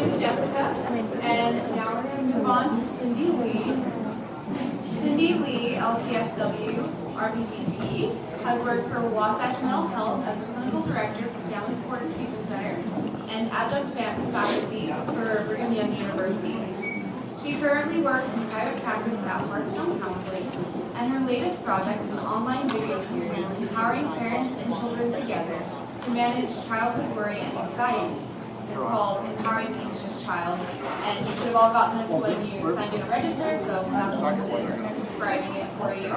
is Jessica, and now we're going to move on to Cindy Lee. Cindy Lee, LCSW, RPTT, has worked for Wasatch Mental Health as clinical director for Family Supported Treatment Center and adjunct faculty for Brigham Young University. She currently works in private practice at Hearthstone Counseling, and her latest project is an online video series empowering parents and children together to manage childhood worry and anxiety. It's called Empowering the Anxious Child, and you should have all gotten this when you signed in and registered, so that's what this is describing it for you.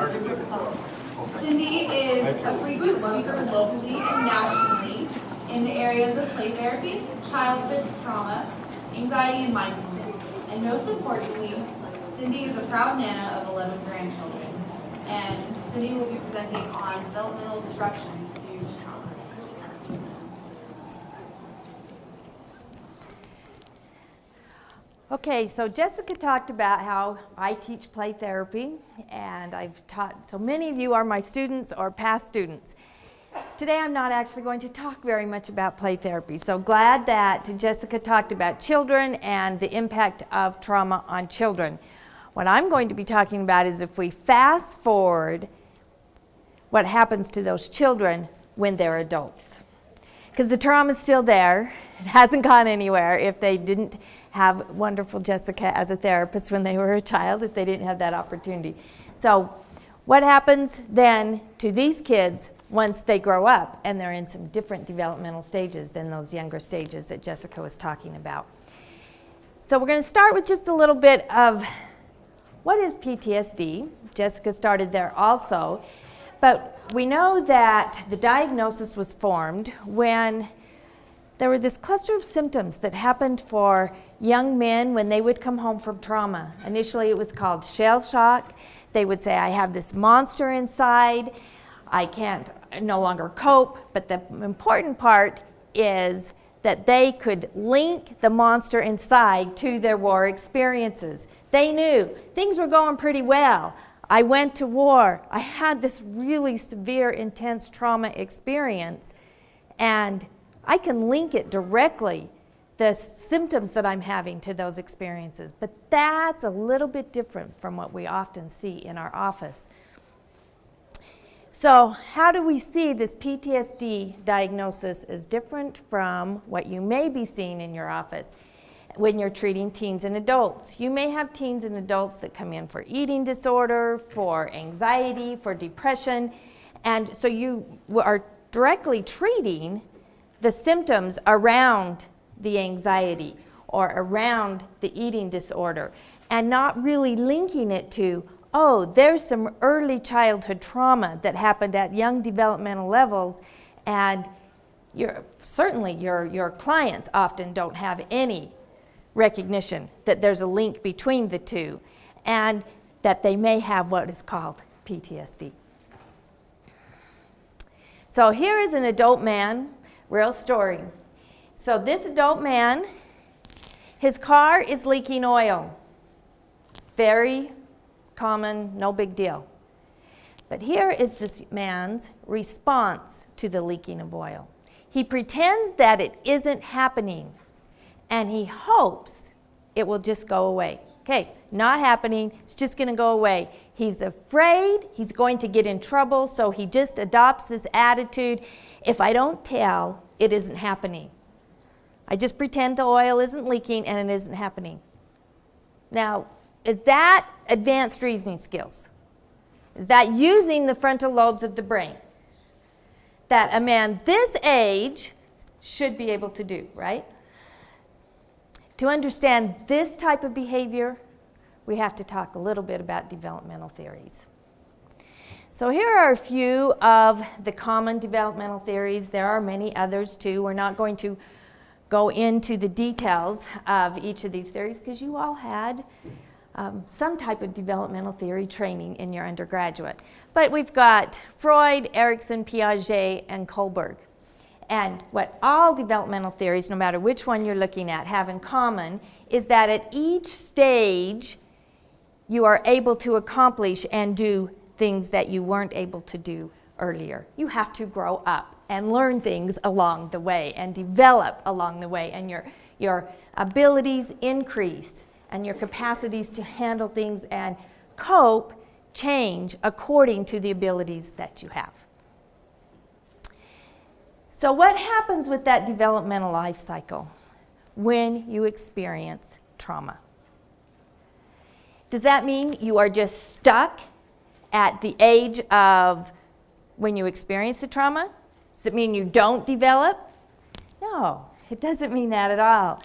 Cindy is a frequent speaker locally and nationally in the areas of play therapy, childhood trauma, anxiety, and mindfulness. And most importantly, Cindy is a proud nana of 11 grandchildren, and Cindy will be presenting on developmental disruptions due to trauma. Okay, so Jessica talked about how I teach play therapy, and I've taught, so many of you are my students or past students. Today I'm not actually going to talk very much about play therapy, so glad that Jessica talked about children and the impact of trauma on children. What I'm going to be talking about is if we fast forward, what happens to those children when they're adults. Because the trauma is still there, it hasn't gone anywhere if they didn't have wonderful Jessica as a therapist when they were a child, if they didn't have that opportunity. So what happens then to these kids once they grow up and they're in some different developmental stages than those younger stages that Jessica was talking about? So we're going to start with just a little bit of what is PTSD. Jessica started there also, but we know that the diagnosis was formed when there were this cluster of symptoms that happened for young men when they would come home from trauma. Initially it was called shell shock. They would say, I have this monster inside, I can't no longer cope, but the important part is that they could link the monster inside to their war experiences. They knew things were going pretty well. I went to war, I had this really severe, intense trauma experience, and I can link it directly, the symptoms that I'm having, to those experiences. But that's a little bit different from what we often see in our office. So how do we see this PTSD diagnosis is different from what you may be seeing in your office when you're treating teens and adults? You may have teens and adults that come in for eating disorder, for anxiety, for depression, and so you are directly treating the symptoms around the anxiety or around the eating disorder and not really linking it to, oh, there's some early childhood trauma that happened at young developmental levels, and certainly your clients often don't have any recognition that there's a link between the two and that they may have what is called PTSD. So here is an adult man. Real story. So this adult man, his car is leaking oil. Very common, no big deal. But here is this man's response to the leaking of oil. He pretends that it isn't happening, and he hopes it will just go away. Okay, not happening, it's just going to go away. He's afraid he's going to get in trouble, so he just adopts this attitude. If I don't tell, it isn't happening. I just pretend the oil isn't leaking and it isn't happening. Now, is that advanced reasoning skills? Is that using the frontal lobes of the brain that a man this age should be able to do, right? To understand this type of behavior, we have to talk a little bit about developmental theories. So here are a few of the common developmental theories. There are many others too. We're not going to go into the details of each of these theories because you all had some type of developmental theory training in your undergraduate. But we've got Freud, Erikson, Piaget, and Kohlberg. And what all developmental theories, no matter which one you're looking at, have in common is that at each stage you are able to accomplish and do things that you weren't able to do earlier. You have to grow up and learn things along the way and develop along the way, and Your abilities increase, and your capacities to handle things and cope change according to the abilities that you have. So what happens with that developmental life cycle when you experience trauma? Does that mean you are just stuck at the age of when you experience the trauma? Does it mean you don't develop? No, it doesn't mean that at all.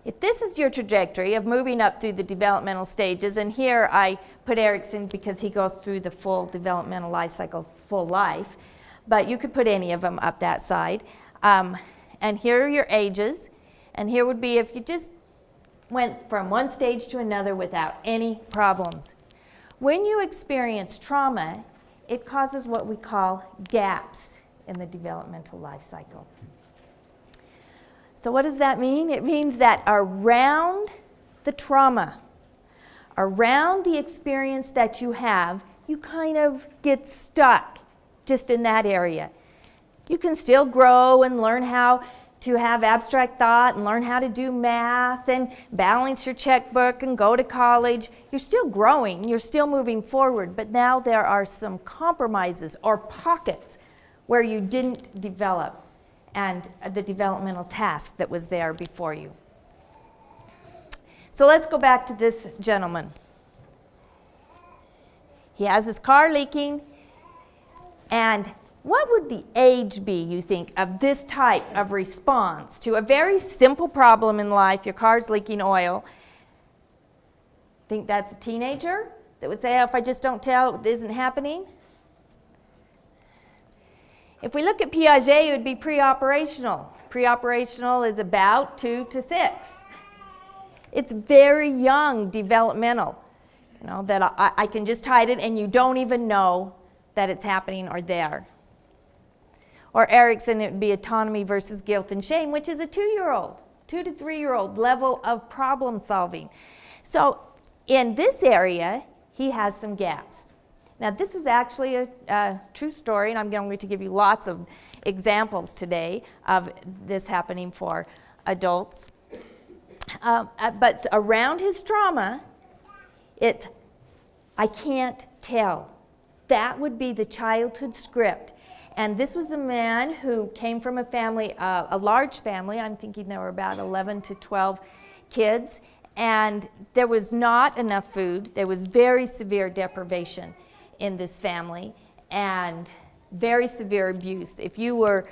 If this is your trajectory of moving up through the developmental stages, and here I put Erickson because he goes through the full developmental life cycle, full life, but you could put any of them up that side. And here are your ages, and here would be if you just went from one stage to another without any problems. When you experience trauma, it causes what we call gaps in the developmental life cycle. So what does that mean? It means that around the trauma, around the experience that you have, you kind of get stuck just in that area. You can still grow and learn how to have abstract thought and learn how to do math and balance your checkbook and go to college. You're still growing, you're still moving forward, but now there are some compromises or pockets where you didn't develop and the developmental task that was there before you. So let's go back to this gentleman. He has his car leaking, and what would the age be, you think, of this type of response to a very simple problem in life? Your car's leaking oil. Think that's a teenager that would say, oh, if I just don't tell, it isn't happening? If we look at Piaget, it would be pre-operational. Pre-operational is about 2 to 6. It's very young developmental, that I can just hide it and you don't even know that it's happening or there. Or Erickson, it would be autonomy versus guilt and shame, which is a 2-year-old, 2 to 3-year-old level of problem solving. So in this area, he has some gaps. Now, this is actually a true story, and I'm going to give you lots of examples today of this happening for adults. But around his trauma, it's, I can't tell. That would be the childhood script. And this was a man who came from a family, a large family. I'm thinking there were about 11 to 12 kids, and there was not enough food. There was very severe deprivation in this family and very severe abuse. If you were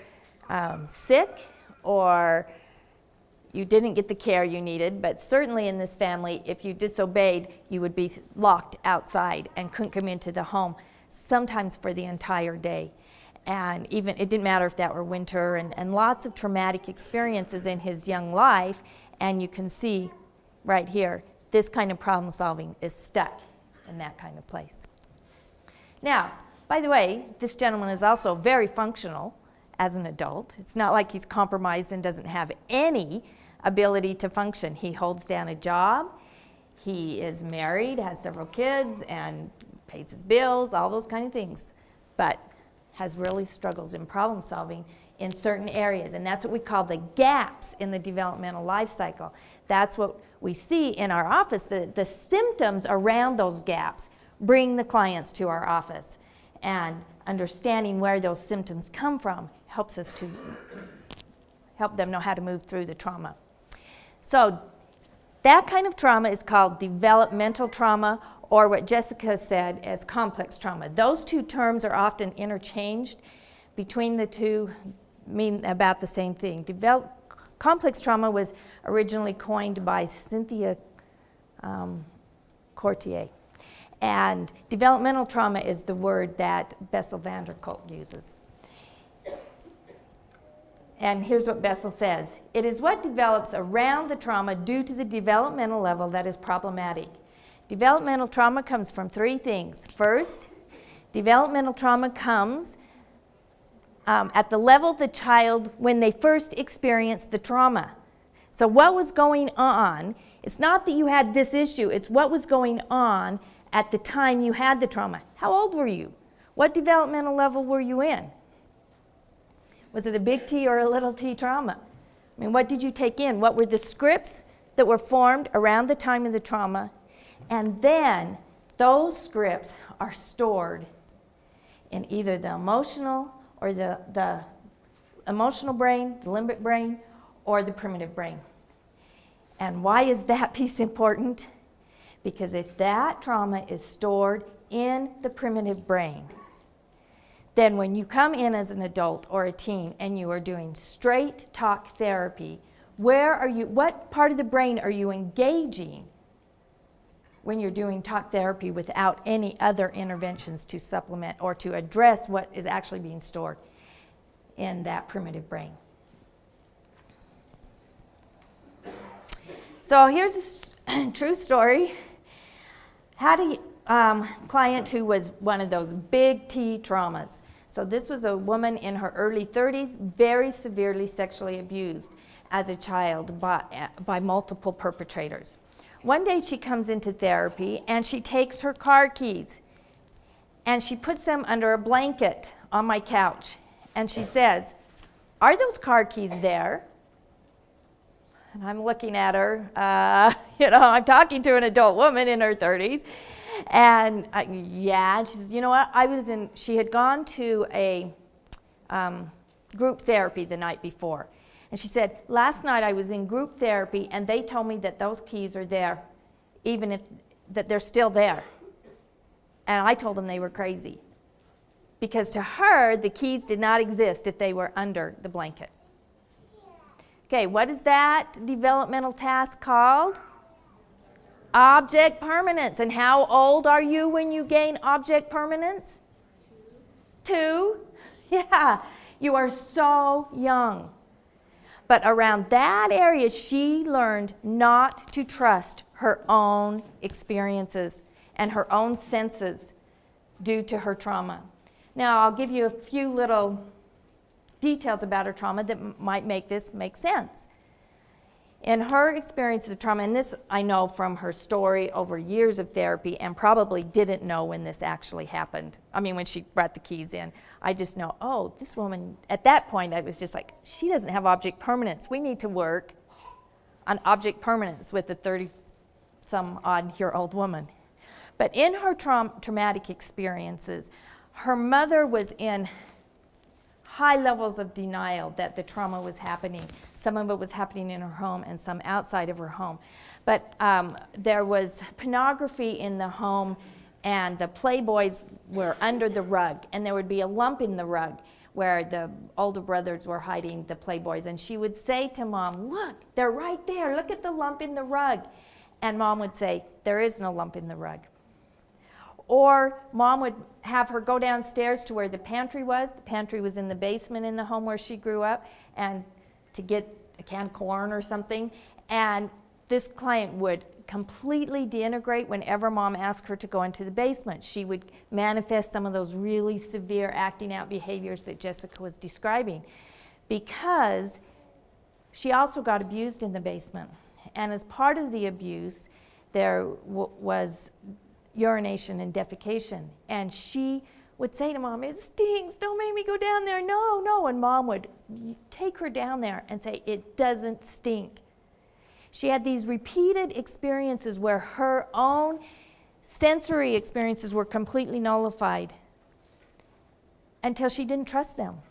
sick or you didn't get the care you needed, but certainly in this family, if you disobeyed, you would be locked outside and couldn't come into the home, sometimes for the entire day. And even, it didn't matter if that were winter, and lots of traumatic experiences in his young life, and you can see right here, this kind of problem solving is stuck in that kind of place. Now, by the way, this gentleman is also very functional as an adult. It's not like he's compromised and doesn't have any ability to function. He holds down a job, he is married, has several kids, and pays his bills, all those kind of things, but has really struggles in problem solving in certain areas, and that's what we call the gaps in the developmental life cycle. That's what we see in our office, the symptoms around those gaps. Bring the clients to our office, and understanding where those symptoms come from helps us to help them know how to move through the trauma. So that kind of trauma is called developmental trauma, or what Jessica said as complex trauma. Those two terms are often interchanged between the two, mean about the same thing. Complex trauma was originally coined by Cynthia Courtier. And developmental trauma is the word that Bessel van der Kolk uses. And here's what Bessel says. It is what develops around the trauma due to the developmental level that is problematic. Developmental trauma comes from 3 things. First, developmental trauma comes at the level of the child when they first experienced the trauma. So what was going on, it's not that you had this issue, it's what was going on at the time you had the trauma. How old were you? What developmental level were you in? Was it a big T or a little t trauma? I mean, what did you take in? What were the scripts that were formed around the time of the trauma? And then those scripts are stored in either the emotional or the emotional brain, the limbic brain, or the primitive brain. And why is that piece important? Because if that trauma is stored in the primitive brain, then when you come in as an adult or a teen and you are doing straight talk therapy, what part of the brain are you engaging when you're doing talk therapy without any other interventions to supplement or to address what is actually being stored in that primitive brain? So here's a true story. Had a client who was one of those big T traumas. So this was a woman in her early 30s, very severely sexually abused as a child by multiple perpetrators. One day she comes into therapy and she takes her car keys and she puts them under a blanket on my couch and she says, "Are those car keys there?" And I'm looking at her, I'm talking to an adult woman in her 30s. And and she says, "You know what, she had gone to a group therapy the night before. And she said, "Last night I was in group therapy and they told me that those keys are there, even if that they're still there. And I told them they were crazy. Because to her, the keys did not exist if they were under the blanket." Okay, what is that developmental task called? Object permanence. And how old are you when you gain object permanence? 2. Yeah, you are so young. But around that area, she learned not to trust her own experiences and her own senses due to her trauma. Now, I'll give you a few little details about her trauma that might make this make sense. In her experience of trauma, and this I know from her story over years of therapy and probably didn't know when this actually happened. I mean, when she brought the keys in, I just know, oh, this woman, at that point I was just like, she doesn't have object permanence. We need to work on object permanence with a 30-some-odd-year-old woman. But in her traumatic experiences, her mother was in high levels of denial that the trauma was happening. Some of it was happening in her home and some outside of her home. But there was pornography in the home and the Playboys were under the rug and there would be a lump in the rug where the older brothers were hiding the Playboys. And she would say to Mom, "Look, they're right there. Look at the lump in the rug." And Mom would say, "There is no lump in the rug." Or Mom would have her go downstairs to where the pantry was. The pantry was in the basement in the home where she grew up, and to get a can of corn or something. And this client would completely deintegrate whenever Mom asked her to go into the basement. She would manifest some of those really severe acting out behaviors that Jessica was describing, because she also got abused in the basement. And as part of the abuse, there was urination and defecation. And she would say to Mom, "It stinks, don't make me go down there, no, no." And Mom would take her down there and say, "It doesn't stink." She had these repeated experiences where her own sensory experiences were completely nullified until she didn't trust them.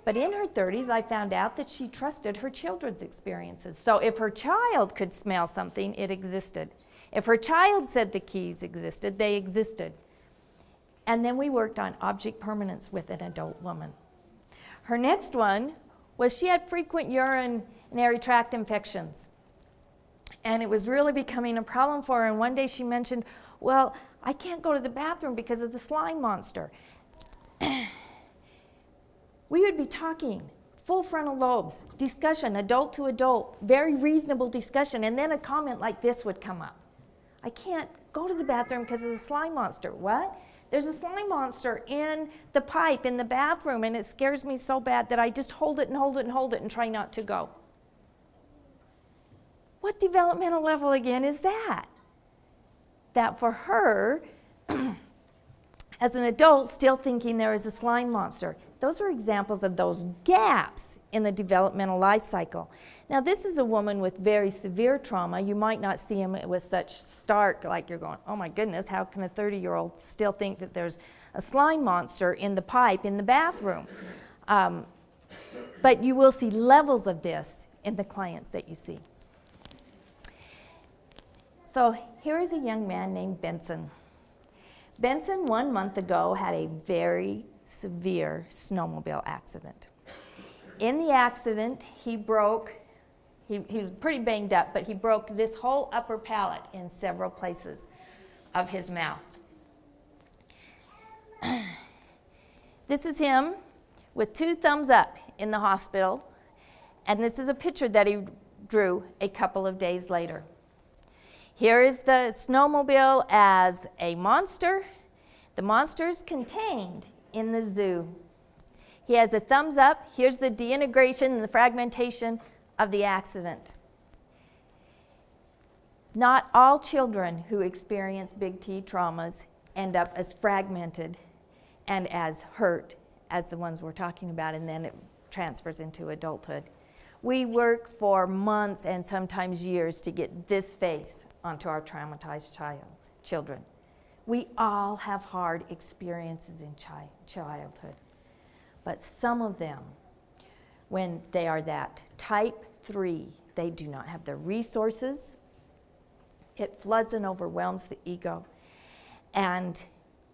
But in her 30s, I found out that she trusted her children's experiences. So if her child could smell something, it existed. If her child said the keys existed, they existed. And then we worked on object permanence with an adult woman. Her next one was she had frequent urinary tract infections. And it was really becoming a problem for her. And one day she mentioned, "Well, I can't go to the bathroom because of the slime monster." We would be talking, full frontal lobes, discussion, adult to adult, very reasonable discussion, and then a comment like this would come up. "I can't go to the bathroom because of the slime monster." "What?" "There's a slime monster in the pipe in the bathroom and it scares me so bad that I just hold it and hold it and hold it and try not to go." What developmental level again is that? That for her as an adult still thinking there is a slime monster. Those are examples of those gaps in the developmental life cycle. Now, this is a woman with very severe trauma. You might not see him with such stark, like you're going, oh my goodness, how can a 30-year-old still think that there's a slime monster in the pipe in the bathroom? But you will see levels of this in the clients that you see. So here is a young man named Benson. Benson, 1 month ago, had a very severe snowmobile accident. In the accident, he broke, he was pretty banged up, but he broke this whole upper palate in several places of his mouth. This is him with 2 thumbs up in the hospital, and this is a picture that he drew a couple of days later. Here is the snowmobile as a monster. The monster is contained in the zoo. He has a thumbs up. Here's the deintegration and the fragmentation of the accident. Not all children who experience big T traumas end up as fragmented and as hurt as the ones we're talking about, and then it transfers into adulthood. We work for months and sometimes years to get this face onto our traumatized children. We all have hard experiences in childhood, but some of them, when they are that type 3, they do not have the resources. It floods and overwhelms the ego, and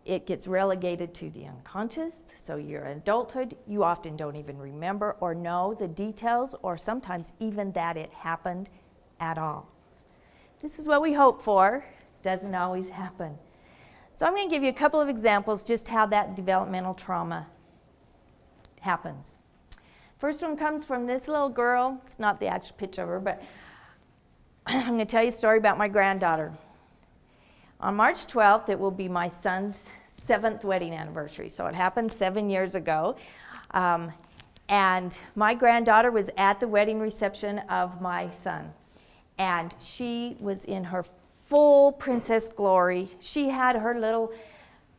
it gets relegated to the unconscious. So your adulthood, you often don't even remember or know the details, or sometimes even that it happened at all. This is what we hope for. Doesn't always happen. So I'm going to give you a couple of examples just how that developmental trauma happens. First one comes from this little girl. It's not the actual picture of her, but I'm going to tell you a story about my granddaughter. On March 12th, it will be my son's 7th wedding anniversary. So it happened 7 years ago. And my granddaughter was at the wedding reception of my son. And she was in her full princess glory. She had her little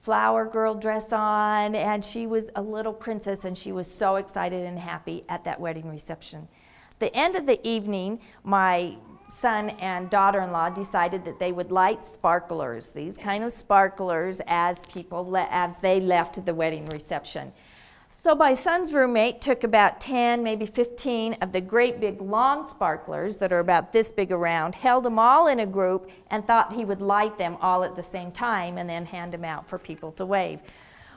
flower girl dress on, and she was a little princess, and she was so excited and happy at that wedding reception. The end of the evening, my son and daughter-in-law decided that they would light sparklers, these kind of sparklers, as they left the wedding reception. So my son's roommate took about 10, maybe 15 of the great big long sparklers that are about this big around, held them all in a group, and thought he would light them all at the same time and then hand them out for people to wave.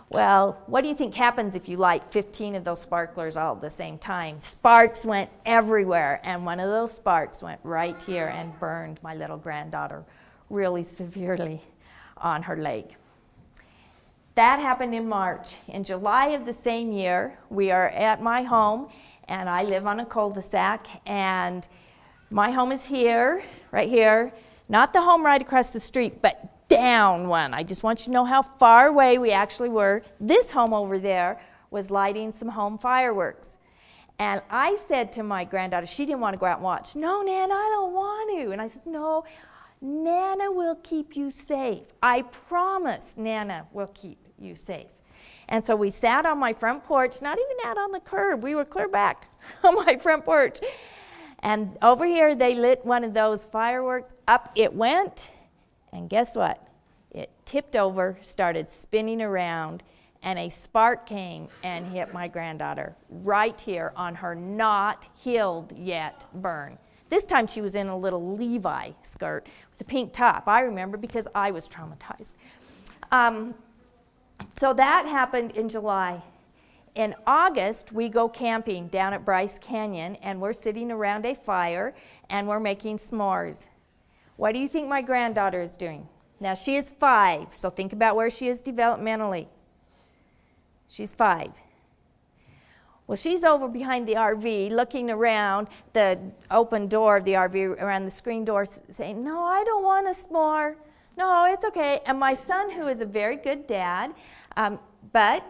Well, what do you think happens if you light 15 of those sparklers all at the same time? Sparks went everywhere, and one of those sparks went right here and burned my little granddaughter really severely on her leg. That happened in March. In July of the same year, we are at my home, and I live on a cul-de-sac, and my home is here, right here, not the home right across the street, but down one. I just want you to know how far away we actually were. This home over there was lighting some home fireworks. And I said to my granddaughter, she didn't want to go out and watch. No, Nana, I don't want to. And I said, no, Nana will keep you safe. I promise Nana will keep you safe. And so we sat on my front porch, not even out on the curb. We were clear back on my front porch. And over here, they lit one of those fireworks. Up it went. And guess what? It tipped over, started spinning around, and a spark came and hit my granddaughter right here on her not healed yet burn. This time she was in a little Levi skirt with a pink top. I remember because I was traumatized. So that happened in July. In August, we go camping down at Bryce Canyon, and we're sitting around a fire, and we're making s'mores. What do you think my granddaughter is doing? Now, she is 5, so think about where she is developmentally. She's 5. Well, she's over behind the RV, looking around the open door of the RV, around the screen door, saying, no, I don't want a s'more. No, it's okay. And my son, who is a very good dad, but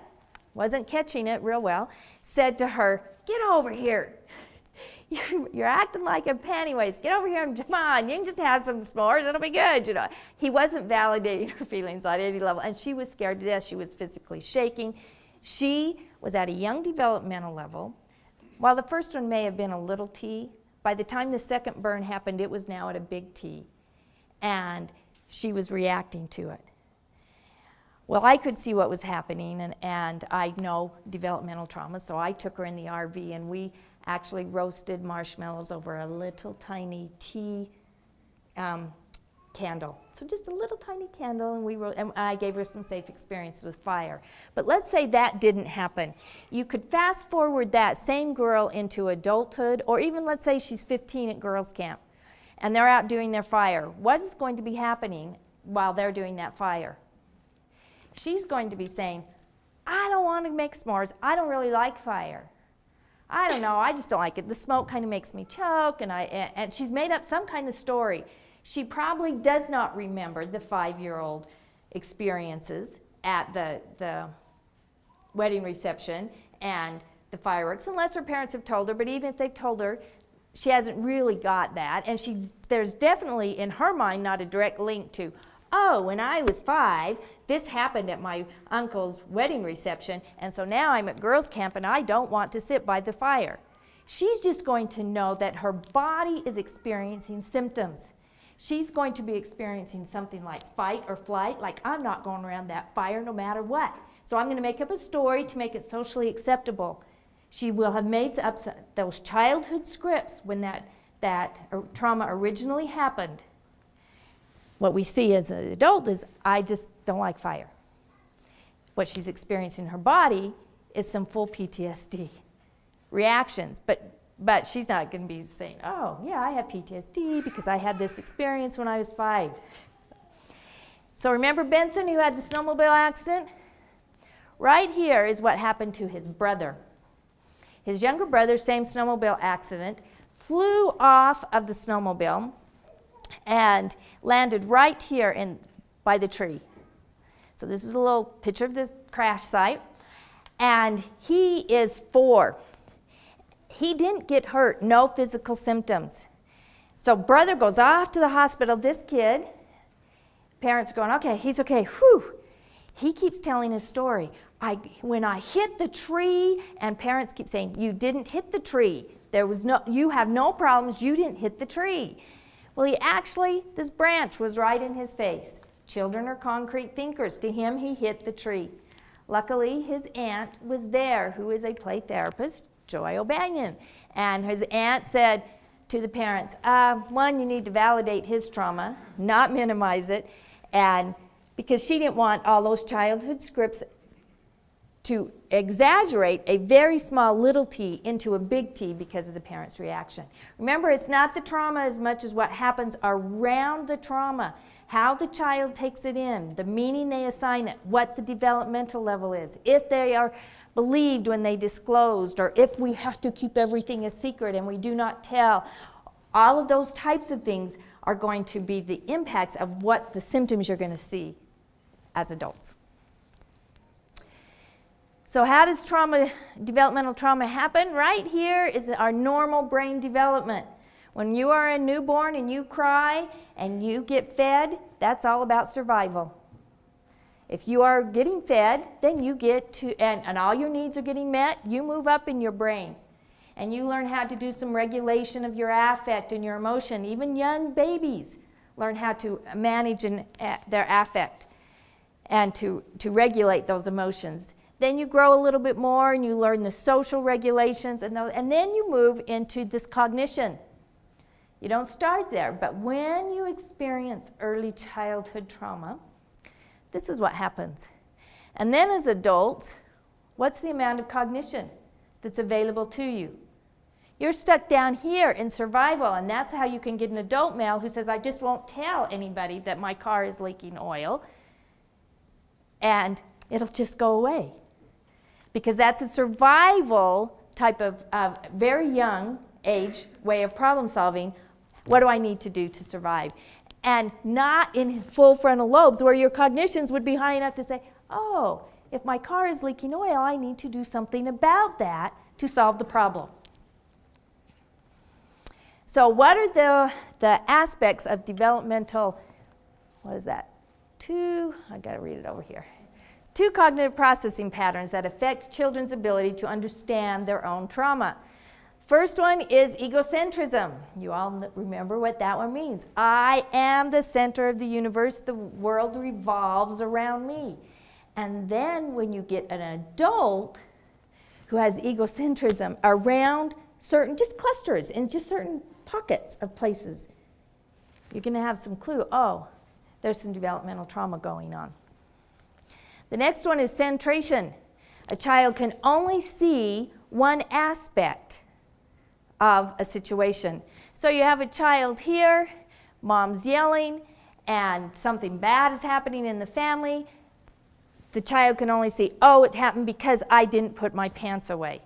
wasn't catching it real well, said to her, get over here. You're acting like a panty waist. Get over here and come on. You can just have some s'mores. It'll be good, you know. He wasn't validating her feelings on any level, and she was scared to death. She was physically shaking. She was at a young developmental level. While the first one may have been a little T, by the time the second burn happened, it was now at a big T, and she was reacting to it. Well, I could see what was happening, and I know developmental trauma, so I took her in the RV, and we actually roasted marshmallows over a little tiny tea candle. So just a little tiny candle, and I gave her some safe experiences with fire. But let's say that didn't happen. You could fast forward that same girl into adulthood, or even let's say she's 15 at girls' camp, and they're out doing their fire. What is going to be happening while they're doing that fire? She's going to be saying, I don't want to make s'mores. I don't really like fire. I don't know, I just don't like it. The smoke kind of makes me choke, and she's made up some kind of story. She probably does not remember the 5-year-old experiences at the wedding reception and the fireworks, unless her parents have told her, but even if they've told her, she hasn't really got that, and there's definitely in her mind not a direct link to, oh, when I was 5, this happened at my uncle's wedding reception, and so now I'm at girls' camp and I don't want to sit by the fire. She's just going to know that her body is experiencing symptoms. She's going to be experiencing something like fight or flight, like I'm not going around that fire no matter what. So I'm going to make up a story to make it socially acceptable. She will have made up those childhood scripts when that trauma originally happened. What we see as an adult is, I just don't like fire. What she's experiencing in her body is some full PTSD reactions, but she's not going to be saying, oh, yeah, I have PTSD because I had this experience when I was 5. So remember Benson, who had the snowmobile accident? Right here is what happened to his brother. His younger brother, same snowmobile accident, flew off of the snowmobile and landed right here by the tree. So this is a little picture of the crash site. And he is 4. He didn't get hurt, no physical symptoms. So brother goes off to the hospital. This kid, parents are going, okay, he's okay, whew. He keeps telling his story. When I hit the tree, and parents keep saying, you didn't hit the tree. You have no problems, you didn't hit the tree. Well, this branch was right in his face. Children are concrete thinkers. To him, he hit the tree. Luckily, his aunt was there, who is a play therapist, Joy O'Banion. And his aunt said to the parents, one, you need to validate his trauma, not minimize it, and because she didn't want all those childhood scripts to exaggerate a very small little t into a big T because of the parent's reaction. Remember, it's not the trauma as much as what happens around the trauma, how the child takes it in, the meaning they assign it, what the developmental level is, if they are believed when they disclosed, or if we have to keep everything a secret and we do not tell. All of those types of things are going to be the impacts of what the symptoms you're going to see as adults. So how does developmental trauma happen? Right here is our normal brain development. When you are a newborn and you cry and you get fed, that's all about survival. If you are getting fed, then you get to, and all your needs are getting met, you move up in your brain. And you learn how to do some regulation of your affect and your emotion. Even young babies learn how to manage their affect and to regulate those emotions. Then you grow a little bit more and you learn the social regulations, and then you move into this cognition. You don't start there, but when you experience early childhood trauma, this is what happens. And then as adults, what's the amount of cognition that's available to you? You're stuck down here in survival, and that's how you can get an adult male who says, I just won't tell anybody that my car is leaking oil, and it'll just go away. Because that's a survival type of very young age way of problem solving. What do I need to do to survive? And not in full frontal lobes where your cognitions would be high enough to say, oh, if my car is leaking oil, I need to do something about that to solve the problem. So what are the aspects of developmental, what is that? I got to read it over here. 2 cognitive processing patterns that affect children's ability to understand their own trauma. First one is egocentrism. You all remember what that one means. I am the center of the universe. The world revolves around me. And then when you get an adult who has egocentrism around certain, just clusters in just certain pockets of places, you're going to have some clue, oh, there's some developmental trauma going on. The next one is centration. A child can only see one aspect of a situation. So you have a child here, mom's yelling, and something bad is happening in the family. The child can only see, oh, it happened because I didn't put my pants away.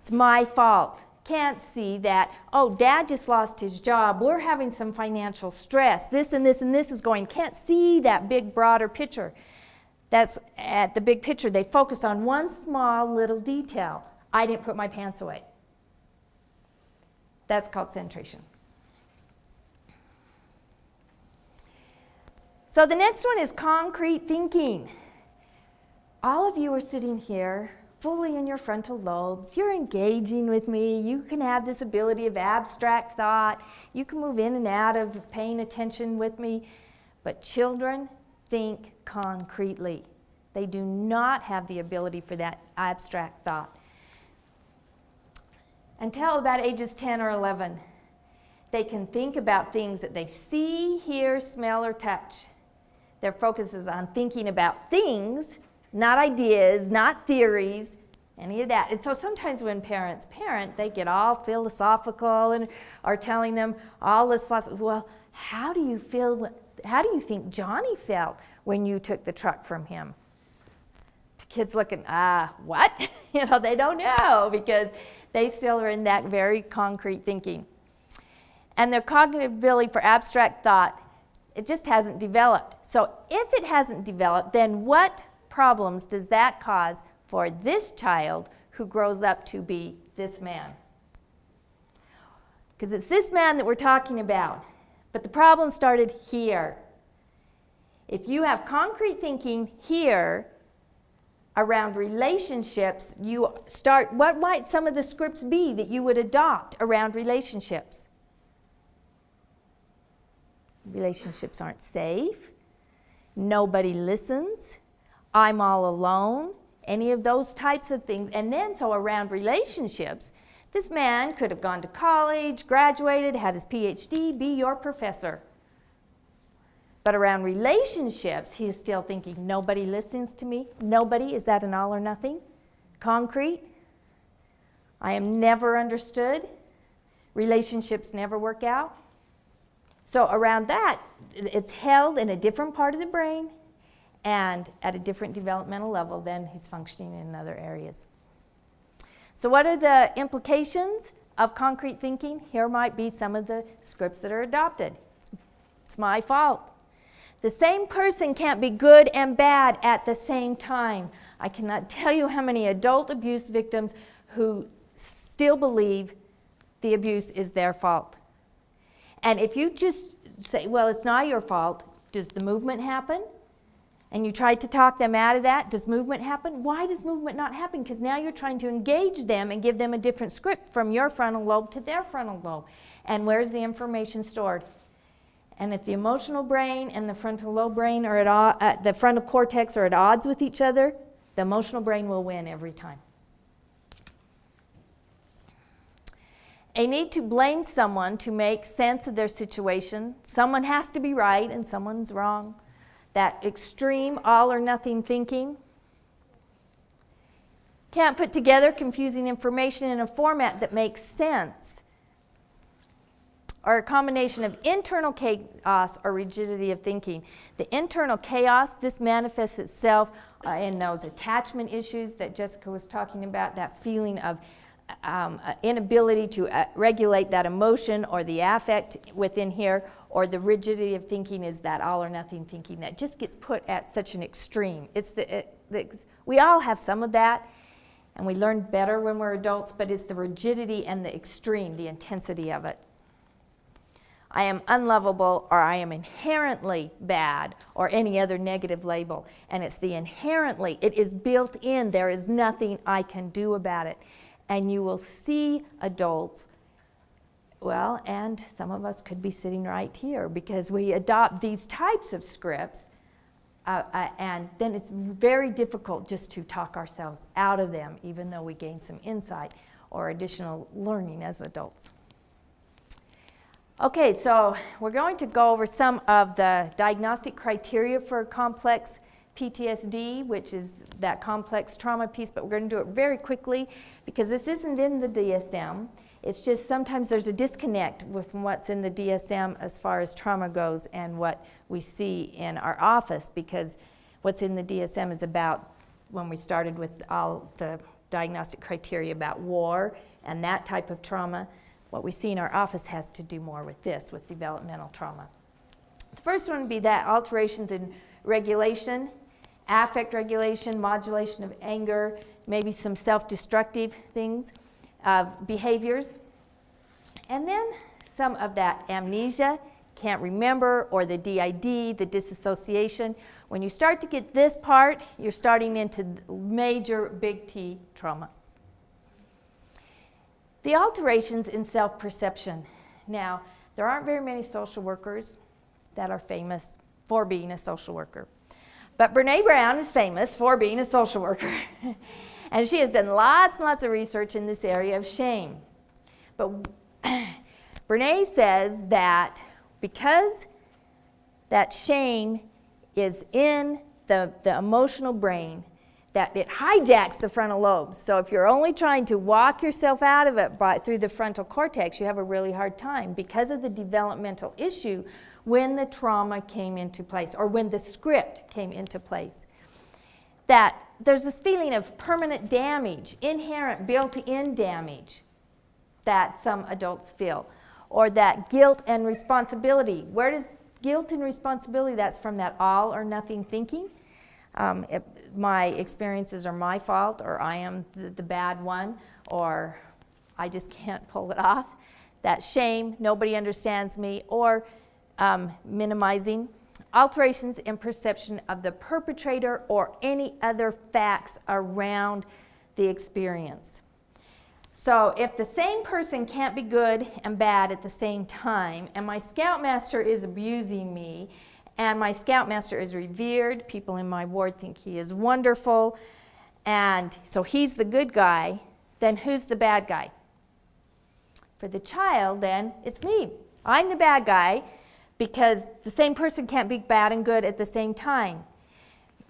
It's my fault. Can't see that, oh, dad just lost his job. We're having some financial stress. This and this and this is going. Can't see that big, broader picture. That's at the big picture. They focus on one small little detail. I didn't put my pants away. That's called centration. So the next one is concrete thinking. All of you are sitting here fully in your frontal lobes. You're engaging with me. You can have this ability of abstract thought. You can move in and out of paying attention with me. But children think concretely. They do not have the ability for that abstract thought. Until about ages 10 or 11, they can think about things that they see, hear, smell, or touch. Their focus is on thinking about things, not ideas, not theories, any of that. And so sometimes when parents parent, they get all philosophical and are telling them all this philosophy. Well, how do you think Johnny felt when you took the truck from him? The kid's looking, what? They don't know because they still are in that very concrete thinking. And their cognitive ability for abstract thought, it just hasn't developed. So if it hasn't developed, then what problems does that cause for this child who grows up to be this man? Because it's this man that we're talking about. But the problem started here. If you have concrete thinking here around relationships, you start, what might some of the scripts be that you would adopt around relationships? Relationships aren't safe. Nobody listens. I'm all alone. Any of those types of things. And then, so around relationships, this man could have gone to college, graduated, had his PhD, be your professor. But around relationships, he is still thinking, nobody listens to me. Nobody, is that an all or nothing? Concrete. I am never understood. Relationships never work out. So around that, it's held in a different part of the brain and at a different developmental level than he's functioning in other areas. So what are the implications of concrete thinking? Here might be some of the scripts that are adopted. It's my fault. The same person can't be good and bad at the same time. I cannot tell you how many adult abuse victims who still believe the abuse is their fault. And if you just say, well, it's not your fault, does the movement happen? And you try to talk them out of that, does movement happen? Why does movement not happen? Because now you're trying to engage them and give them a different script from your frontal lobe to their frontal lobe. And where's the information stored? And if the emotional brain and the frontal lobe brain are the frontal cortex are at odds with each other, the emotional brain will win every time. A need to blame someone to make sense of their situation. Someone has to be right and someone's wrong. That extreme all or nothing thinking. Can't put together confusing information in a format that makes sense. Or a combination of internal chaos or rigidity of thinking. The internal chaos, this manifests itself in those attachment issues that Jessica was talking about, that feeling of inability to regulate that emotion or the affect within here, or the rigidity of thinking is that all or nothing thinking that just gets put at such an extreme. We all have some of that, And we learn better when we're adults, but it's the rigidity and the extreme, the intensity of it. I am unlovable, or I am inherently bad, or any other negative label. And it's the inherently, it is built in. There is nothing I can do about it. And you will see adults, well, and some of us could be sitting right here because we adopt these types of scripts, and then it's very difficult just to talk ourselves out of them, even though we gain some insight or additional learning as adults. Okay, so we're going to go over some of the diagnostic criteria for complex PTSD, which is that complex trauma piece, but we're going to do it very quickly because this isn't in the DSM. It's just sometimes there's a disconnect with what's in the DSM as far as trauma goes and what we see in our office, because what's in the DSM is about, when we started with all the diagnostic criteria about war and that type of trauma, what we see in our office has to do more with this, with developmental trauma. The first one would be that alterations in regulation, affect regulation, modulation of anger, maybe some self-destructive things, behaviors, and then some of that amnesia, can't remember, or the DID, the disassociation. When you start to get this part, you're starting into major big T trauma. The alterations in self-perception. Now, there aren't very many social workers that are famous for being a social worker. But Brene Brown is famous for being a social worker. And she has done lots and lots of research in this area of shame. But Brene says that because that shame is in the emotional brain, that it hijacks the frontal lobes. So if you're only trying to walk yourself out of it through the frontal cortex, you have a really hard time because of the developmental issue when the trauma came into place, or when the script came into place. That there's this feeling of permanent damage, inherent built-in damage that some adults feel, or that guilt and responsibility. Where does guilt and responsibility, that's from that all or nothing thinking. If my experiences are my fault, or I am the bad one, or I just can't pull it off. That shame, nobody understands me, or minimizing. Alterations in perception of the perpetrator or any other facts around the experience. So if the same person can't be good and bad at the same time, and my scoutmaster is abusing me, and my scoutmaster is revered, people in my ward think he is wonderful, and so he's the good guy, then who's the bad guy? For the child, then, it's me. I'm the bad guy because the same person can't be bad and good at the same time.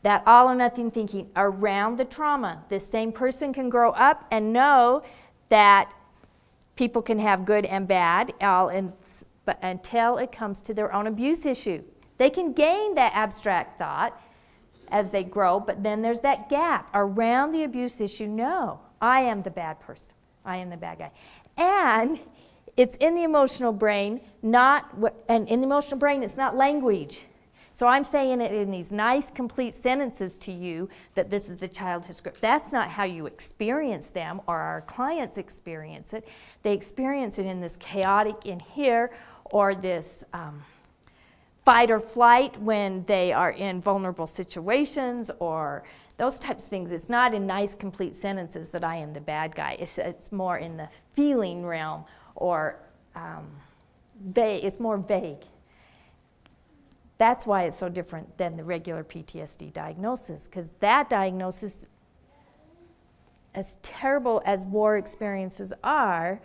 That all or nothing thinking around the trauma. This same person can grow up and know that people can have good and bad but until it comes to their own abuse issue. They can gain that abstract thought as they grow, but then there's that gap around the abuse issue. No, I am the bad person. I am the bad guy. And it's in the emotional brain, and in the emotional brain, it's not language. So I'm saying it in these nice, complete sentences to you that this is the childhood script. That's not how you experience them, or our clients experience it. They experience it in this chaotic in here, or this fight or flight when they are in vulnerable situations, or those types of things. It's not in nice, complete sentences that I am the bad guy. It's more in the feeling realm, or it's more vague. That's why it's so different than the regular PTSD diagnosis, because that diagnosis, as terrible as war experiences are,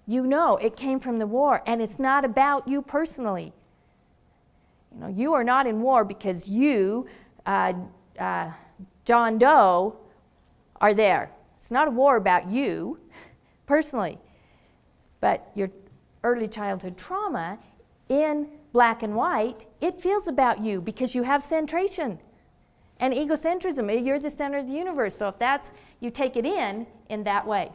you know it came from the war, and it's not about you personally. You know, you are not in war because you, John Doe, are there. It's not a war about you personally. But your early childhood trauma, in black and white, it feels about you because you have centration and egocentrism. You're the center of the universe. So if that's, you take it in that way.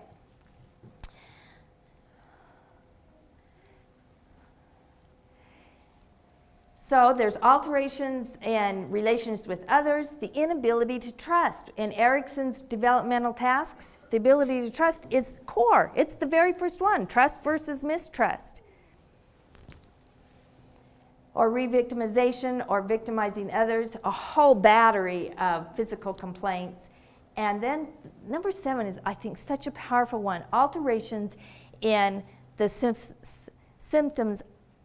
So there's alterations in relations with others, the inability to trust. In Erickson's developmental tasks, the ability to trust is core. It's the very first one, trust versus mistrust. Or re-victimization or victimizing others, a whole battery of physical complaints. And then number 7 is, I think, such a powerful one, alterations in the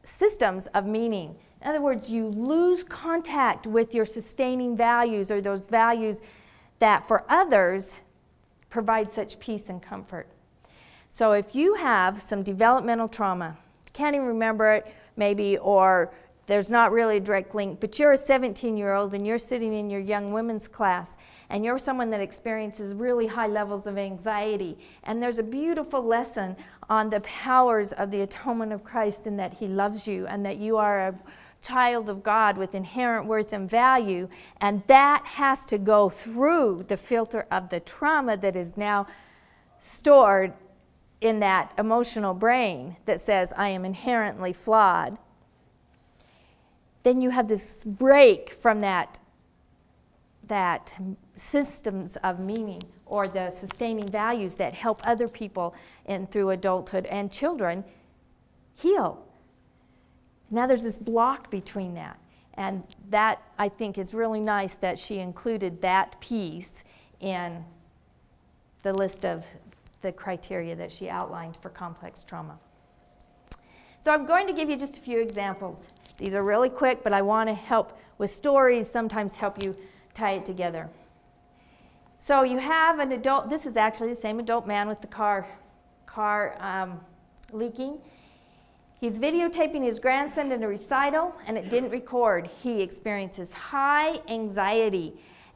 systems of meaning. In other words, you lose contact with your sustaining values or those values that for others provide such peace and comfort. So if you have some developmental trauma, can't even remember it maybe, or there's not really a direct link, but you're a 17-year-old and you're sitting in your young women's class and you're someone that experiences really high levels of anxiety, and there's a beautiful lesson on the powers of the atonement of Christ and that he loves you and that you are a child of God with inherent worth and value, and that has to go through the filter of the trauma that is now stored in that emotional brain that says, I am inherently flawed. Then you have this break from that systems of meaning or the sustaining values that help other people in through adulthood and children heal. Now there's this block between that. And that, I think, is really nice that she included that piece in the list of the criteria that she outlined for complex trauma. So I'm going to give you just a few examples. These are really quick, but I want to help with stories, sometimes help you tie it together. So you have an adult, this is actually the same adult man with the car leaking. He's videotaping his grandson in a recital, and it didn't record. He experiences high anxiety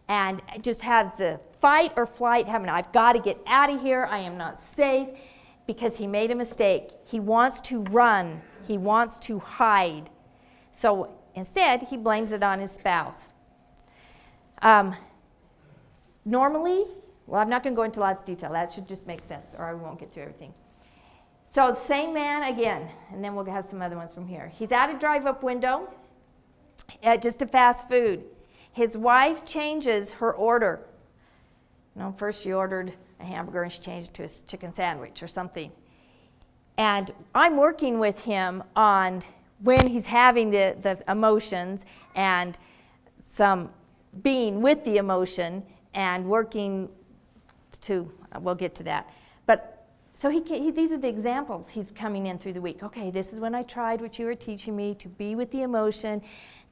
and just has the fight or flight happening. I've got to get out of here. I am not safe, because he made a mistake. He wants to run. He wants to hide. So instead, he blames it on his spouse. Normally, well, I'm not going to go into lots of detail. That should just make sense, or I won't get through everything. So same man again, and then we'll have some other ones from here. He's at a drive-up window at just a fast food. His wife changes her order. First she ordered a hamburger and she changed it to a chicken sandwich or something. And I'm working with him on when he's having the emotions and some being with the emotion and working to, we'll get to that. But so these are the examples he's coming in through the week. Okay, this is when I tried what you were teaching me, to be with the emotion,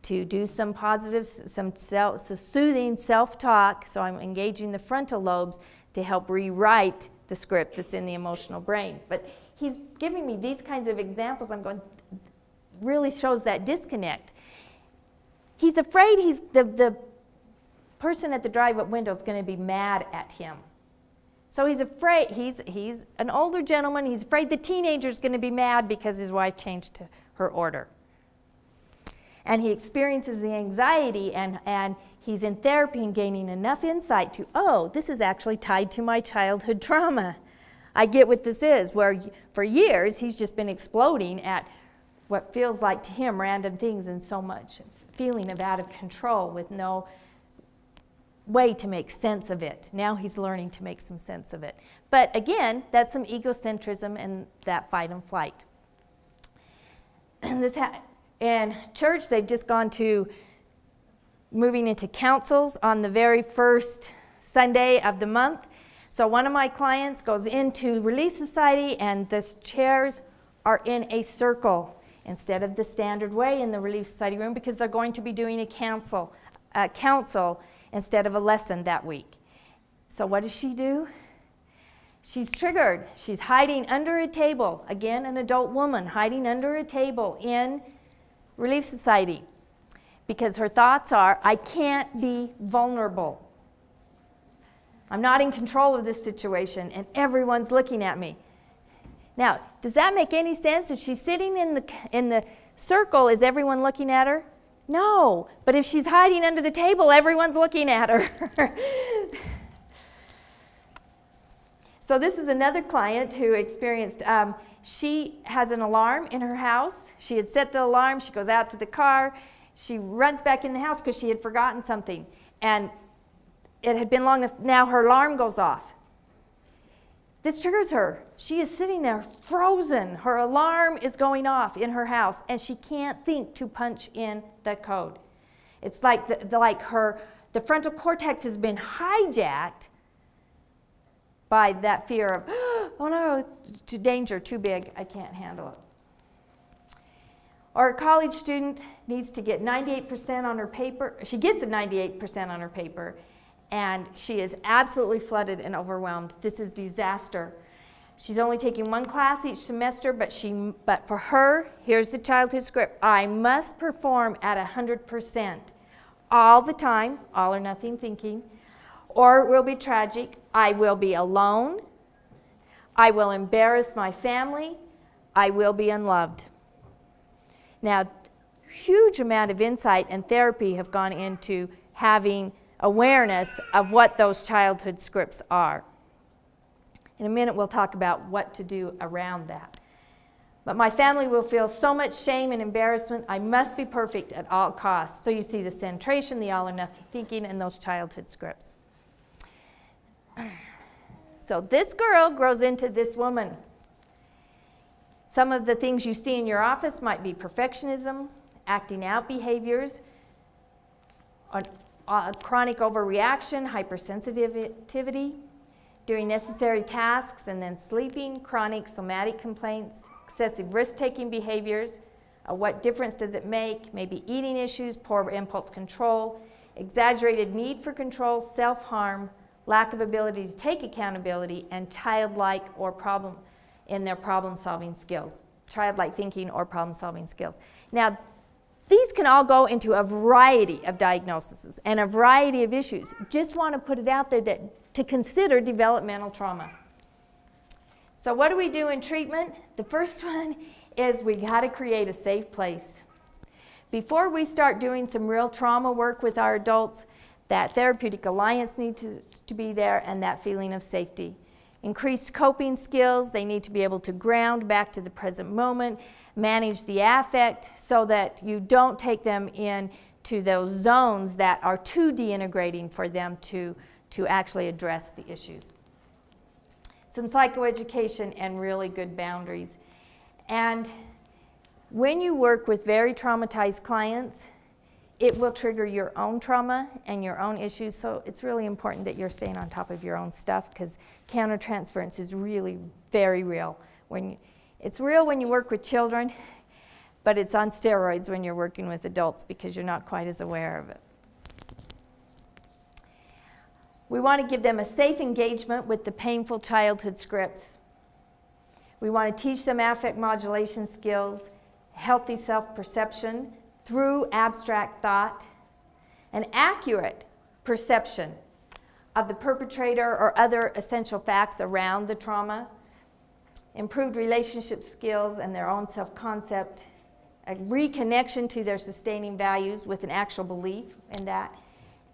to do some positive, some soothing self-talk. So I'm engaging the frontal lobes to help rewrite the script that's in the emotional brain. But he's giving me these kinds of examples. I'm going, really shows that disconnect. He's afraid the person at the drive-up window is going to be mad at him. So he's afraid, he's an older gentleman, he's afraid the teenager's going to be mad because his wife changed her order. And he experiences the anxiety, and he's in therapy and gaining enough insight to, oh, this is actually tied to my childhood trauma. I get what this is, where for years he's just been exploding at what feels like to him random things and so much feeling of out of control with no way to make sense of it. Now he's learning to make some sense of it. But again, that's some egocentrism and that fight and flight. And in church, they've just gone to moving into councils on the very first Sunday of the month. So one of my clients goes into Relief Society, and the chairs are in a circle instead of the standard way in the Relief Society room, because they're going to be doing a council instead of a lesson that week. So what does she do? She's triggered. She's hiding under a table. Again, an adult woman hiding under a table in Relief Society, because her thoughts are, I can't be vulnerable. I'm not in control of this situation, and everyone's looking at me. Now, does that make any sense? If she's sitting in the circle, is everyone looking at her? No, but if she's hiding under the table, everyone's looking at her. So this is another client who experienced, she has an alarm in her house. She had set the alarm, she goes out to the car, She runs back in the house because she had forgotten something. And it had been long enough, now her alarm goes off. This triggers her. She is sitting there frozen. Her alarm is going off in her house, and she can't think to punch in the code. It's like the frontal cortex has been hijacked by that fear of, oh no, to danger, too big, I can't handle it. Or a college student needs to get 98% on her paper. She gets a 98% on her paper, and she is absolutely flooded and overwhelmed. This is disaster. She's only taking one class each semester, but for her, here's the childhood script. I must perform at 100% all the time, all or nothing thinking, or it will be tragic. I will be alone. I will embarrass my family. I will be unloved. Now, huge amount of insight and therapy have gone into having awareness of what those childhood scripts are. In a minute, we'll talk about what to do around that. But my family will feel so much shame and embarrassment. I must be perfect at all costs. So you see the centration, the all or nothing thinking, and those childhood scripts. So this girl grows into this woman. Some of the things you see in your office might be perfectionism, acting out behaviors, chronic overreaction, hypersensitivity, doing necessary tasks and then sleeping, chronic somatic complaints, excessive risk-taking behaviors, what difference does it make, maybe eating issues, poor impulse control, exaggerated need for control, self-harm, lack of ability to take accountability, and childlike or problem-solving skills. Childlike thinking or problem-solving skills. Now, these can all go into a variety of diagnoses and a variety of issues. Just want to put it out there to consider developmental trauma. So what do we do in treatment? The first one is we got to create a safe place. Before we start doing some real trauma work with our adults, that therapeutic alliance needs to be there, and that feeling of safety. Increased coping skills, they need to be able to ground back to the present moment, manage the affect so that you don't take them into those zones that are too deintegrating for them to actually address the issues. Some psychoeducation and really good boundaries. And when you work with very traumatized clients, it will trigger your own trauma and your own issues, so it's really important that you're staying on top of your own stuff, because countertransference is really very real. It's real when you work with children, but it's on steroids when you're working with adults because you're not quite as aware of it. We want to give them a safe engagement with the painful childhood scripts. We want to teach them affect modulation skills, healthy self-perception, through abstract thought, an accurate perception of the perpetrator or other essential facts around the trauma, improved relationship skills and their own self-concept, a reconnection to their sustaining values with an actual belief in that,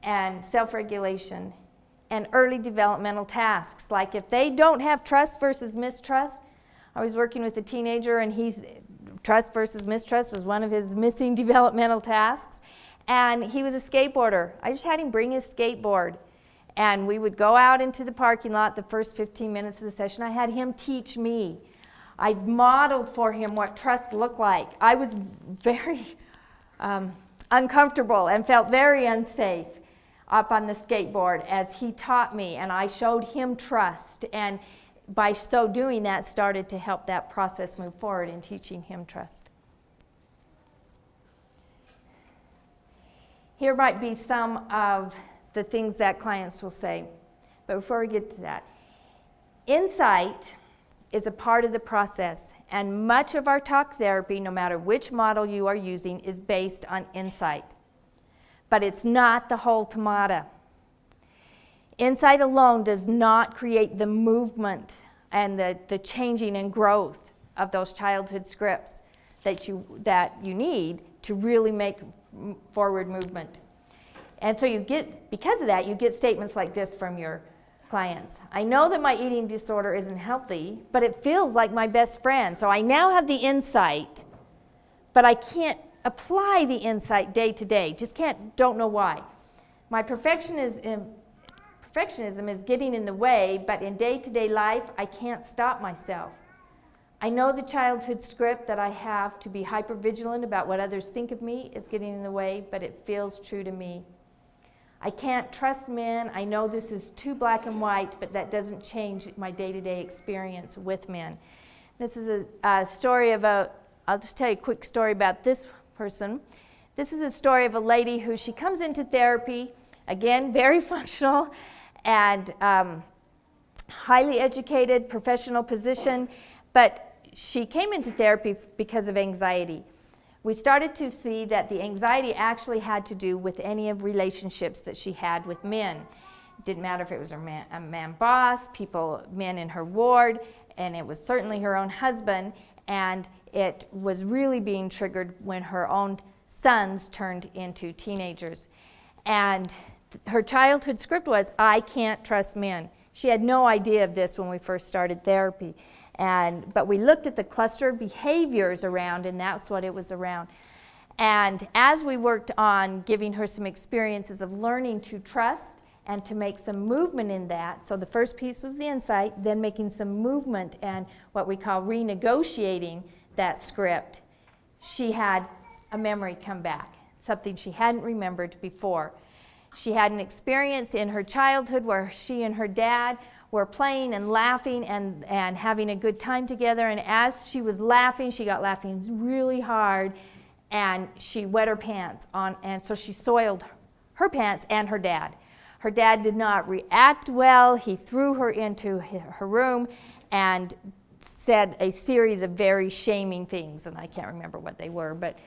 and self-regulation, and early developmental tasks. Like if they don't have trust versus mistrust, I was working with a teenager and trust versus mistrust was one of his missing developmental tasks. And he was a skateboarder. I just had him bring his skateboard. And we would go out into the parking lot the first 15 minutes of the session. I had him teach me. I modeled for him what trust looked like. I was very uncomfortable and felt very unsafe up on the skateboard as he taught me. And I showed him trust. And by so doing that, started to help that process move forward in teaching him trust. Here might be some of the things that clients will say. But before we get to that, insight is a part of the process, and much of our talk therapy, no matter which model you are using, is based on insight. But it's not the whole tomato. Insight alone does not create the movement and the changing and growth of those childhood scripts that you need to really make forward movement. And so because of that, you get statements like this from your clients. I know that my eating disorder isn't healthy, but it feels like my best friend. So I now have the insight, but I can't apply the insight day to day. Just don't know why. My perfectionism is getting in the way, but in day-to-day life, I can't stop myself. I know the childhood script that I have to be hypervigilant about what others think of me is getting in the way, but it feels true to me. I can't trust men. I know this is too black and white, but that doesn't change my day-to-day experience with men. This is a story of I'll just tell you a quick story about this person. This is a story of a lady who she comes into therapy, again, very functional and highly educated, professional position, but she came into therapy because of anxiety. We started to see that the anxiety actually had to do with any of relationships that she had with men. It didn't matter if it was a man boss, men in her ward, and it was certainly her own husband, and it was really being triggered when her own sons turned into teenagers. And her childhood script was, I can't trust men. She had no idea of this when we first started therapy. But we looked at the cluster of behaviors around, and that's what it was around. And as we worked on giving her some experiences of learning to trust and to make some movement in that, so the first piece was the insight, then making some movement and what we call renegotiating that script, she had a memory come back, something she hadn't remembered before. She had an experience in her childhood where she and her dad were playing and laughing and having a good time together, and as she was laughing, she got laughing really hard, and she wet her pants and so she soiled her pants and her dad. Her dad did not react well. He threw her into her room and said a series of very shaming things, and I can't remember what they were, but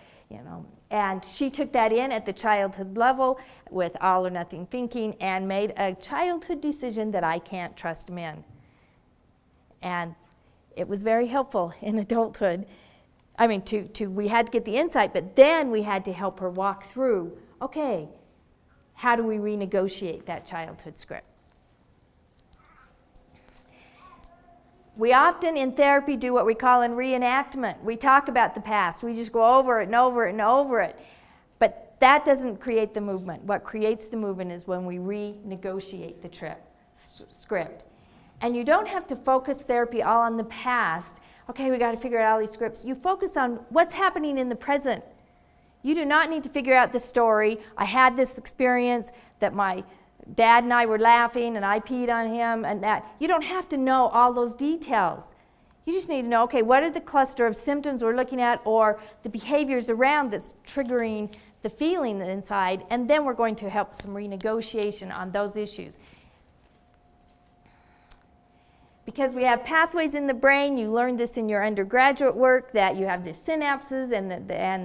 and she took that in at the childhood level with all or nothing thinking and made a childhood decision that I can't trust men. And it was very helpful in adulthood. I mean, we had to get the insight, but then we had to help her walk through, okay, how do we renegotiate that childhood script? We often in therapy do what we call a reenactment. We talk about the past. We just go over it and over it and over it. But that doesn't create the movement. What creates the movement is when we renegotiate the script. And you don't have to focus therapy all on the past. Okay, we got to figure out all these scripts. You focus on what's happening in the present. You do not need to figure out the story. I had this experience that my dad and I were laughing and I peed on him and that. You don't have to know all those details. You just need to know, okay, what are the cluster of symptoms we're looking at or the behaviors around that's triggering the feeling inside, and then we're going to help some renegotiation on those issues. Because we have pathways in the brain, you learned this in your undergraduate work, that you have the synapses and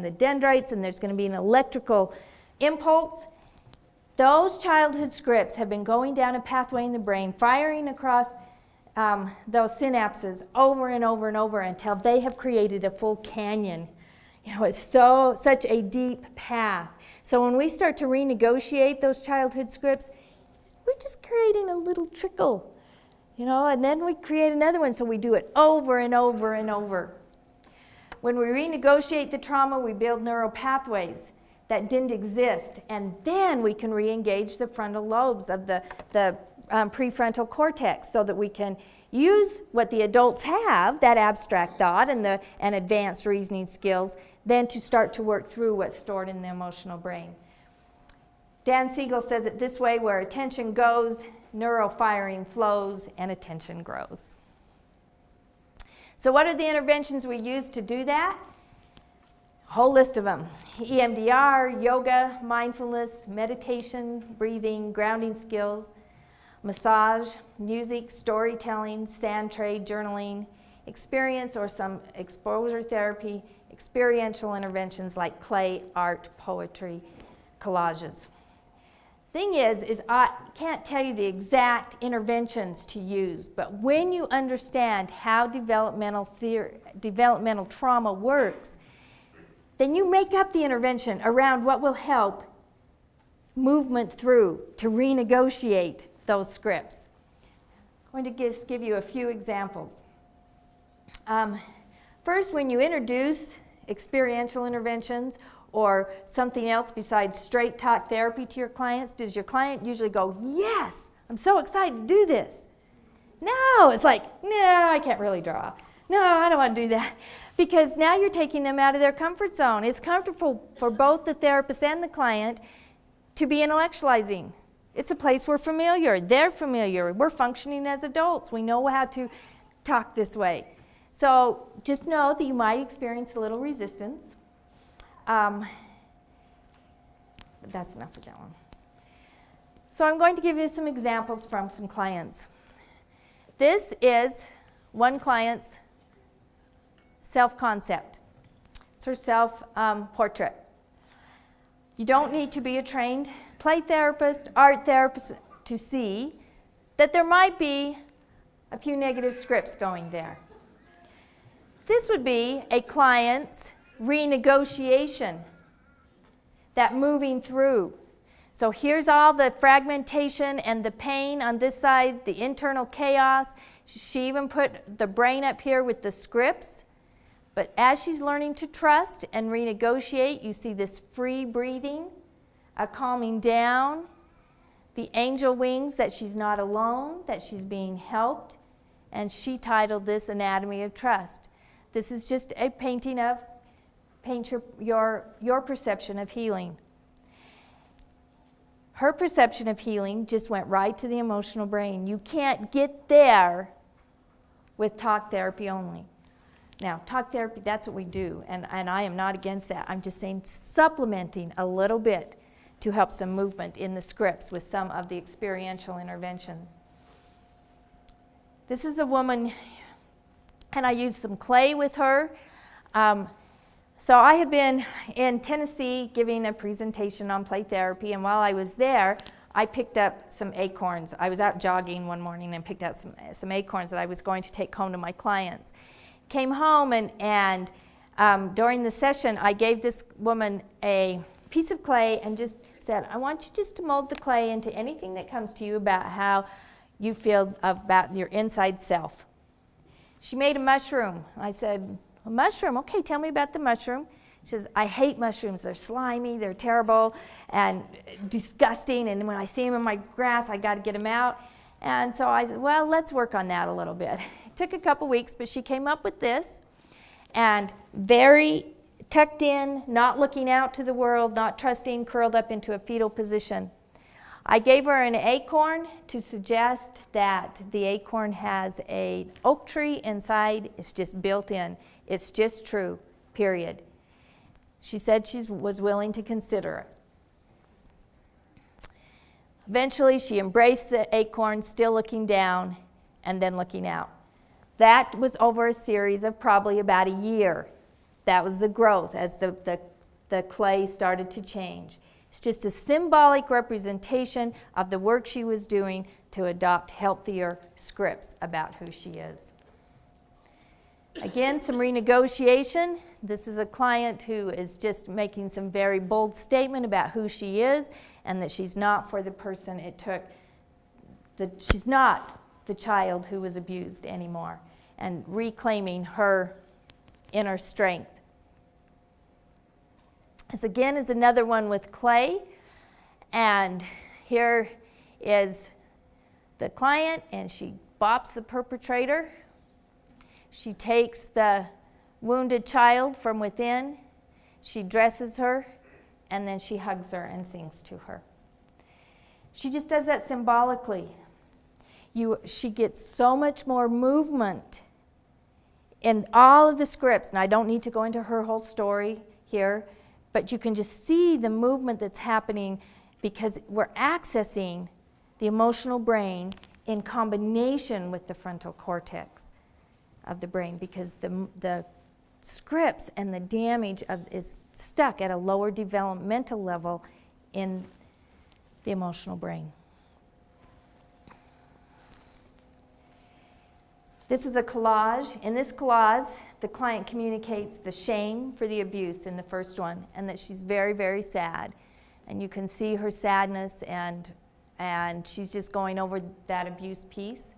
the dendrites, and there's going to be an electrical impulse. Those childhood scripts have been going down a pathway in the brain, firing across those synapses over and over and over until they have created a full canyon. It's such a deep path. So when we start to renegotiate those childhood scripts, we're just creating a little trickle, and then we create another one, so we do it over and over and over. When we renegotiate the trauma, we build neural pathways that didn't exist, and then we can re-engage the frontal lobes of the prefrontal cortex so that we can use what the adults have, that abstract thought and advanced reasoning skills, then to start to work through what's stored in the emotional brain. Dan Siegel says it this way: where attention goes, neural firing flows, and attention grows. So what are the interventions we use to do that? A whole list of them. EMDR, yoga, mindfulness, meditation, breathing, grounding skills, massage, music, storytelling, sand trade, journaling, experience or some exposure therapy, experiential interventions like clay, art, poetry, collages. Thing is I can't tell you the exact interventions to use, but when you understand how developmental trauma works, then you make up the intervention around what will help movement through to renegotiate those scripts. I'm going to give you a few examples. First, when you introduce experiential interventions or something else besides straight talk therapy to your clients, does your client usually go, yes, I'm so excited to do this? No, it's like, no, I can't really draw. No, I don't want to do that. Because now you're taking them out of their comfort zone. It's comfortable for both the therapist and the client to be intellectualizing. It's a place we're familiar. They're familiar. We're functioning as adults. We know how to talk this way. So just know that you might experience a little resistance. But that's enough of that one. So I'm going to give you some examples from some clients. This is one client's self-concept. It's her self-portrait. You don't need to be a trained play therapist, art therapist to see that there might be a few negative scripts going there. This would be a client's renegotiation, that moving through. So here's all the fragmentation and the pain on this side, the internal chaos. She even put the brain up here with the scripts. But as she's learning to trust and renegotiate, you see this free breathing, a calming down, the angel wings that she's not alone, that she's being helped. And she titled this Anatomy of Trust. This is just a painting of, paint your perception of healing. Her perception of healing just went right to the emotional brain. You can't get there with talk therapy only. Now, talk therapy, that's what we do, and I am not against that. I'm just saying supplementing a little bit to help some movement in the scripts with some of the experiential interventions. This is a woman, and I used some clay with her. So I had been in Tennessee giving a presentation on play therapy, and while I was there, I picked up some acorns. I was out jogging one morning and picked out some acorns that I was going to take home to my clients. Came home, and during the session, I gave this woman a piece of clay and just said, I want you just to mold the clay into anything that comes to you about how you feel about your inside self. She made a mushroom. I said, a mushroom? Okay, tell me about the mushroom. She says, I hate mushrooms. They're slimy, they're terrible, and disgusting, and when I see them in my grass, I got to get them out. And so I said, well, let's work on that a little bit. It took a couple weeks, but she came up with this, and very tucked in, not looking out to the world, not trusting, curled up into a fetal position. I gave her an acorn to suggest that the acorn has an oak tree inside. It's just built in. It's just true, period. She said she was willing to consider it. Eventually, she embraced the acorn, still looking down and then looking out. That was over a series of probably about a year. That was the growth as the clay started to change. It's just a symbolic representation of the work she was doing to adopt healthier scripts about who she is. Again, some renegotiation. This is a client who is just making some very bold statement about who she is and that she's not for the person it took. She's not the child who was abused anymore, and reclaiming her inner strength. This again is another one with clay, and here is the client, and she bops the perpetrator. She takes the wounded child from within, she dresses her, and then she hugs her and sings to her. She just does that symbolically. She gets so much more movement in all of the scripts, and I don't need to go into her whole story here, but you can just see the movement that's happening because we're accessing the emotional brain in combination with the frontal cortex of the brain, because the scripts and the damage is stuck at a lower developmental level in the emotional brain. This is a collage. In this collage, the client communicates the shame for the abuse in the first one, and that she's very, very sad. And you can see her sadness, and she's just going over that abuse piece.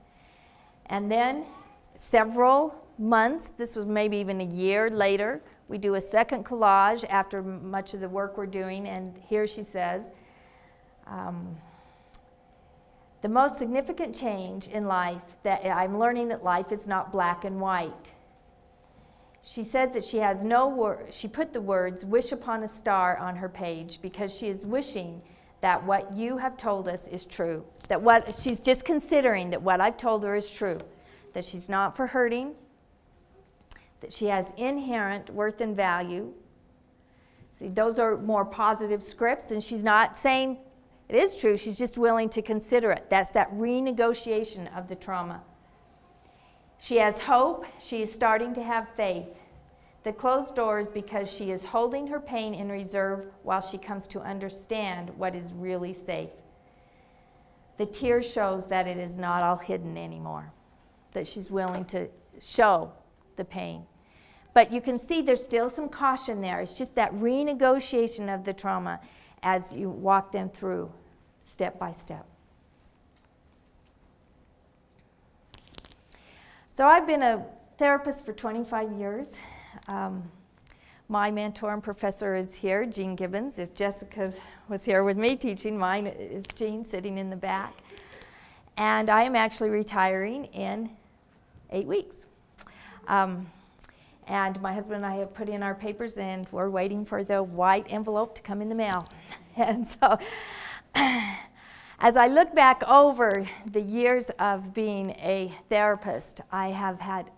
And then several months, this was maybe even a year later, We do a second collage after much of the work we're doing, and here she says, the most significant change in life, that I'm learning that life is not black and white. She said that she has she put the words "wish upon a star" on her page because she is wishing that what you have told us is true. That what she's just considering that what I've told her is true. That she's not for hurting. That she has inherent worth and value. See, those are more positive scripts, and she's not saying it is true, she's just willing to consider it. That's that renegotiation of the trauma. She has hope, she is starting to have faith. The closed doors because she is holding her pain in reserve while she comes to understand what is really safe. The tear shows that it is not all hidden anymore, that she's willing to show the pain. But you can see there's still some caution there. It's just that renegotiation of the trauma as you walk them through step by step. So I've been a therapist for 25 years. My mentor and professor is here, Jean Gibbons. If Jessica was here with me teaching, mine is Jean sitting in the back. And I am actually retiring in 8 weeks. And my husband and I have put in our papers, and we're waiting for the white envelope to come in the mail. And so, as I look back over the years of being a therapist, I have had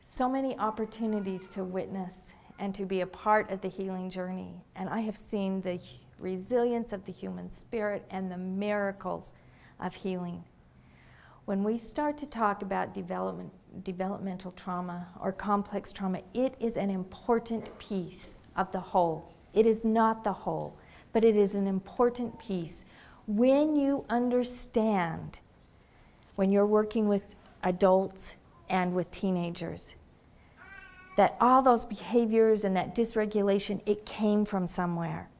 so many opportunities to witness and to be a part of the healing journey. And I have seen the resilience of the human spirit and the miracles of healing. When we start to talk about developmental trauma or complex trauma, it is an important piece of the whole. It is not the whole, but it is an important piece. When you understand, when you're working with adults and with teenagers, that all those behaviors and that dysregulation, it came from somewhere.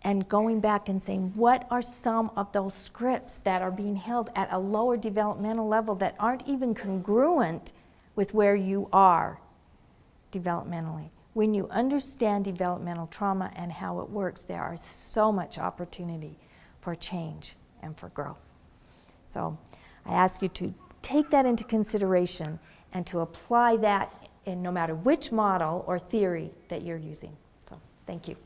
And going back and saying, what are some of those scripts that are being held at a lower developmental level that aren't even congruent with where you are developmentally? When you understand developmental trauma and how it works, there are so much opportunity for change and for growth. So I ask you to take that into consideration and to apply that in no matter which model or theory that you're using. So thank you.